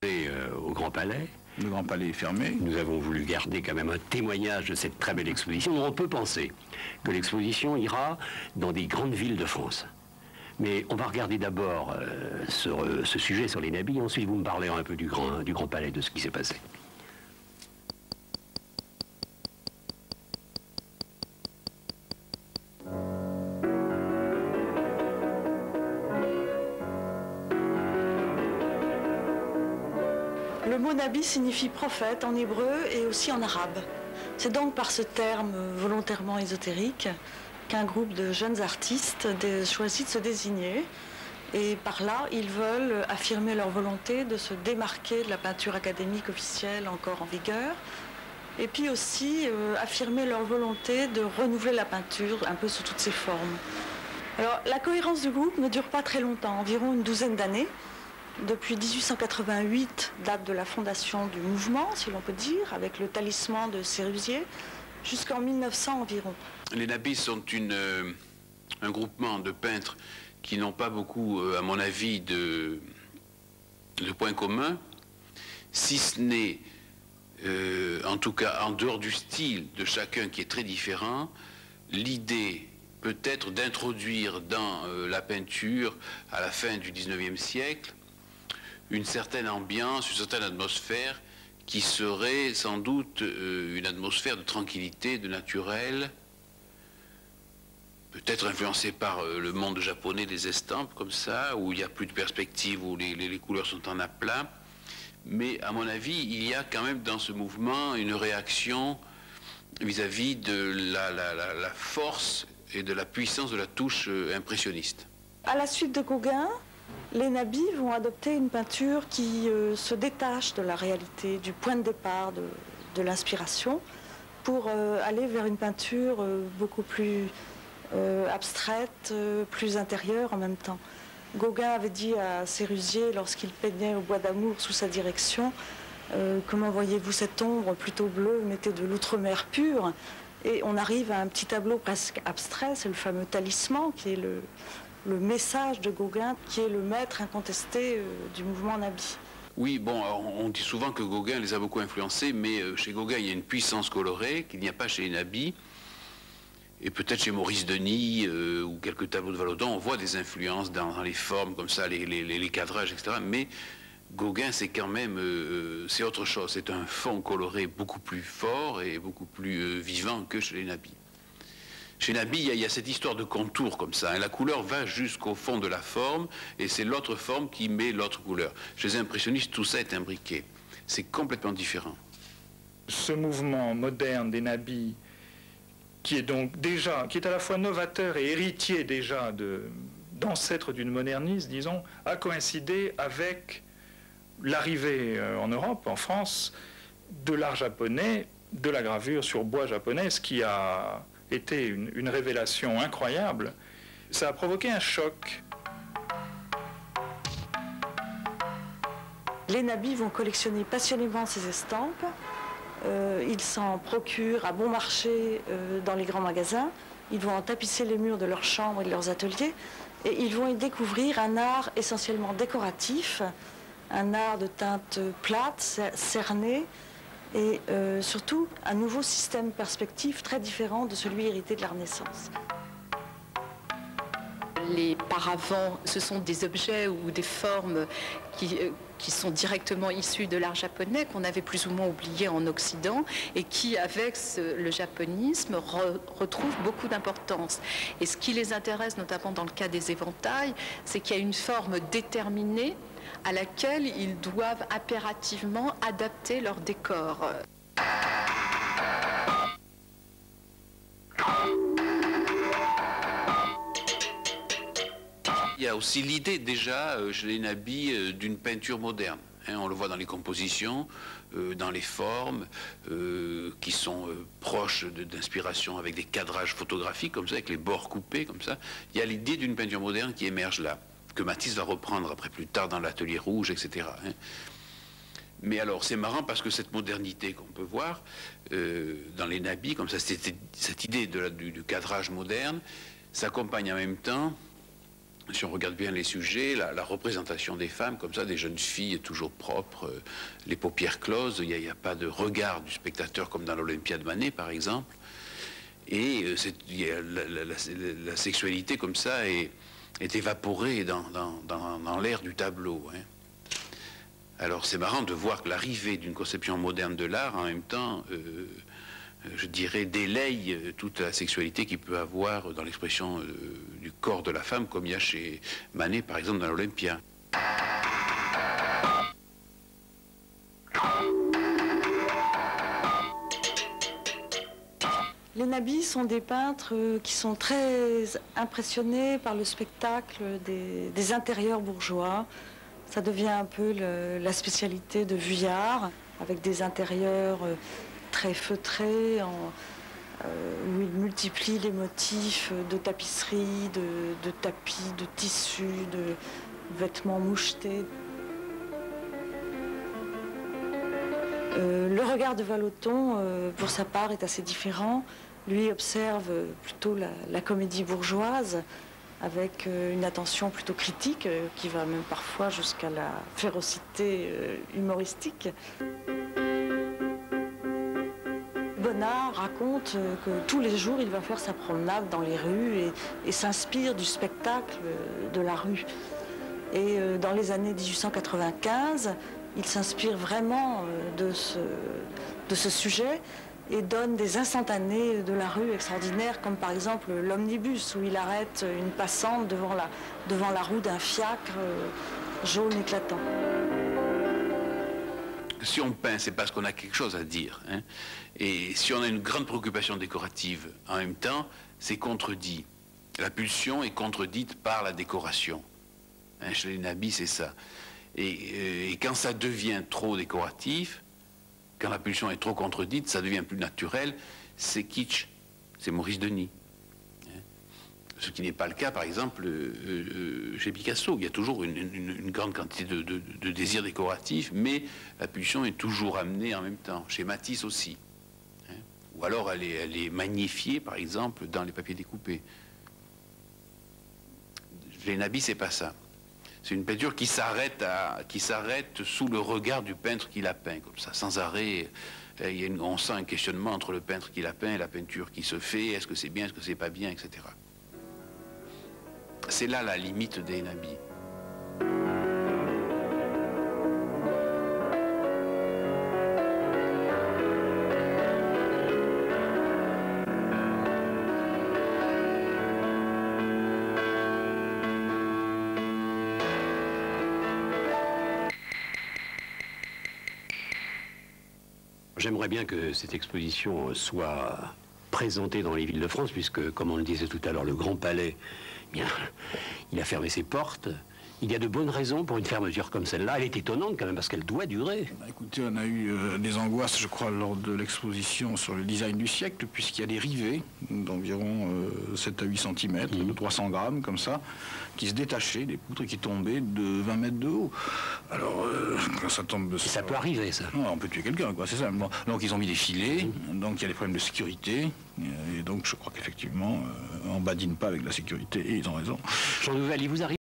présenté au Grand Palais. Le Grand Palais est fermé. Nous avons voulu garder quand même un témoignage de cette très belle exposition. On peut penser que l'exposition ira dans des grandes villes de France. Mais on va regarder d'abord ce sujet sur les nabis, ensuite vous me parlez un peu du Grand Palais, de ce qui s'est passé. Le mot nabi signifie prophète en hébreu et aussi en arabe. C'est donc par ce terme volontairement ésotérique qu'un groupe de jeunes artistes choisit de se désigner. Et par là, ils veulent affirmer leur volonté de se démarquer de la peinture académique officielle encore en vigueur. Et puis aussi affirmer leur volonté de renouveler la peinture un peu sous toutes ses formes. Alors la cohérence du groupe ne dure pas très longtemps, environ une douzaine d'années. Depuis 1888, date de la fondation du mouvement, si l'on peut dire, avec le talisman de Sérusier, jusqu'en 1900 environ. Les nabis sont un groupement de peintres qui n'ont pas beaucoup, à mon avis, de points communs, si ce n'est, en tout cas, en dehors du style de chacun qui est très différent, l'idée peut-être d'introduire dans la peinture, à la fin du 19e siècle, une certaine ambiance, une certaine atmosphère qui serait sans doute une atmosphère de tranquillité, de naturel, peut-être influencée par le monde japonais des estampes comme ça, où il n'y a plus de perspective, où les couleurs sont en aplat. Mais à mon avis, il y a quand même dans ce mouvement une réaction vis-à-vis de la force et de la puissance de la touche impressionniste. À la suite de Gauguin, les nabis vont adopter une peinture qui se détache de la réalité, du point de départ de l'inspiration, pour aller vers une peinture beaucoup plus abstraite, plus intérieure en même temps. Gauguin avait dit à Sérusier, lorsqu'il peignait au Bois d'Amour sous sa direction, comment voyez-vous cette ombre plutôt bleue, mettez de l'outre-mer pure. Et on arrive à un petit tableau presque abstrait, c'est le fameux talisman qui est le message de Gauguin, qui est le maître incontesté du mouvement nabi. Oui, bon, on dit souvent que Gauguin les a beaucoup influencés, mais chez Gauguin, il y a une puissance colorée qu'il n'y a pas chez les nabis. Et peut-être chez Maurice Denis ou quelques tableaux de Vallaudon, on voit des influences dans les formes comme ça, les cadrages, etc. Mais Gauguin, c'est quand même, c'est autre chose. C'est un fond coloré beaucoup plus fort et beaucoup plus vivant que chez les nabis. Chez Nabi, il y a cette histoire de contour comme ça, hein. La couleur va jusqu'au fond de la forme, et c'est l'autre forme qui met l'autre couleur. Chez les impressionnistes, tout ça est imbriqué. C'est complètement différent. Ce mouvement moderne des nabis, qui est donc déjà, qui est à la fois novateur et héritier déjà d'ancêtres d'une moderniste, disons, a coïncidé avec l'arrivée en Europe, en France, de l'art japonais, de la gravure sur bois japonaise, qui a été une révélation incroyable. Ça a provoqué un choc. Les nabis vont collectionner passionnément ces estampes. Ils s'en procurent à bon marché dans les grands magasins. Ils vont en tapisser les murs de leurs chambres et de leurs ateliers. Et ils vont y découvrir un art essentiellement décoratif, un art de teinte plate, cernée, et surtout un nouveau système perspectif très différent de celui hérité de la Renaissance. Les paravents, ce sont des objets ou des formes qui sont directement issus de l'art japonais, qu'on avait plus ou moins oublié en Occident, et qui, avec le japonisme, retrouvent beaucoup d'importance. Et ce qui les intéresse, notamment dans le cas des éventails, c'est qu'il y a une forme déterminée à laquelle ils doivent impérativement adapter leur décor. Il y a aussi l'idée déjà chez les nabis d'une peinture moderne. Hein, on le voit dans les compositions, dans les formes qui sont proches d'inspiration avec des cadrages photographiques comme ça, avec les bords coupés comme ça. Il y a l'idée d'une peinture moderne qui émerge là, que Matisse va reprendre après plus tard dans l'Atelier Rouge, etc. Hein. Mais alors c'est marrant parce que cette modernité qu'on peut voir dans les nabis, comme ça, cette idée du cadrage moderne, s'accompagne en même temps si on regarde bien les sujets, la représentation des femmes, comme ça, des jeunes filles toujours propres, les paupières closes, il n'y a pas de regard du spectateur comme dans l'Olympia de Manet, par exemple. Et la sexualité, comme ça, est évaporée dans l'air du tableau. Hein. Alors c'est marrant de voir que l'arrivée d'une conception moderne de l'art, en même temps, je dirais, délaye toute la sexualité qu'il peut avoir dans l'expression du corps de la femme, comme il y a chez Manet, par exemple, dans l'Olympia. Les nabis sont des peintres qui sont très impressionnés par le spectacle des intérieurs bourgeois. Ça devient un peu la spécialité de Vuillard, avec des intérieurs très feutrés, où il multiplie les motifs de tapisserie, de tapis, de tissus, de vêtements mouchetés. Le regard de Vallotton, pour sa part, est assez différent. Lui observe plutôt la comédie bourgeoise, avec une attention plutôt critique, qui va même parfois jusqu'à la férocité humoristique. Bonnard raconte que tous les jours, il va faire sa promenade dans les rues et s'inspire du spectacle de la rue. Et dans les années 1895, il s'inspire vraiment de ce sujet et donne des instantanés de la rue extraordinaires, comme par exemple l'omnibus, où il arrête une passante devant la roue d'un fiacre jaune éclatant. Si on peint, c'est parce qu'on a quelque chose à dire. Hein. Et si on a une grande préoccupation décorative, en même temps, c'est contredit. La pulsion est contredite par la décoration. Hein, chez les nabis, c'est ça. Et quand ça devient trop décoratif, quand la pulsion est trop contredite, ça devient plus naturel, c'est kitsch, c'est Maurice Denis. Ce qui n'est pas le cas, par exemple, chez Picasso. Il y a toujours une grande quantité de désirs décoratifs, mais la pulsion est toujours amenée en même temps. Chez Matisse aussi. Ou alors elle est magnifiée, par exemple, dans les papiers découpés. Les nabis, c'est pas ça. C'est une peinture qui s'arrête sous le regard du peintre qui la peint, comme ça, sans arrêt. On sent un questionnement entre le peintre qui la peint et la peinture qui se fait. Est-ce que c'est bien, est-ce que c'est pas bien, etc. C'est là la limite des nabis. J'aimerais bien que cette exposition soit présentée dans les villes de France, puisque, comme on le disait tout à l'heure, le Grand Palais, bien, il a fermé ses portes. Il y a de bonnes raisons pour une fermeture comme celle-là. Elle est étonnante quand même, parce qu'elle doit durer. Écoutez, on a eu des angoisses, je crois, lors de l'exposition sur le design du siècle, puisqu'il y a des rivets d'environ 7 à 8 cm, de 300 grammes, comme ça, qui se détachaient, des poutres qui tombaient de 20 mètres de haut. Alors, quand ça tombe... Ça peut arriver, ça. Non, on peut tuer quelqu'un, quoi, c'est ça. Bon, donc, ils ont mis des filets, donc il y a des problèmes de sécurité, et donc je crois qu'effectivement, on badine pas avec la sécurité, et ils ont raison. Jean Nouvel, il vous arrive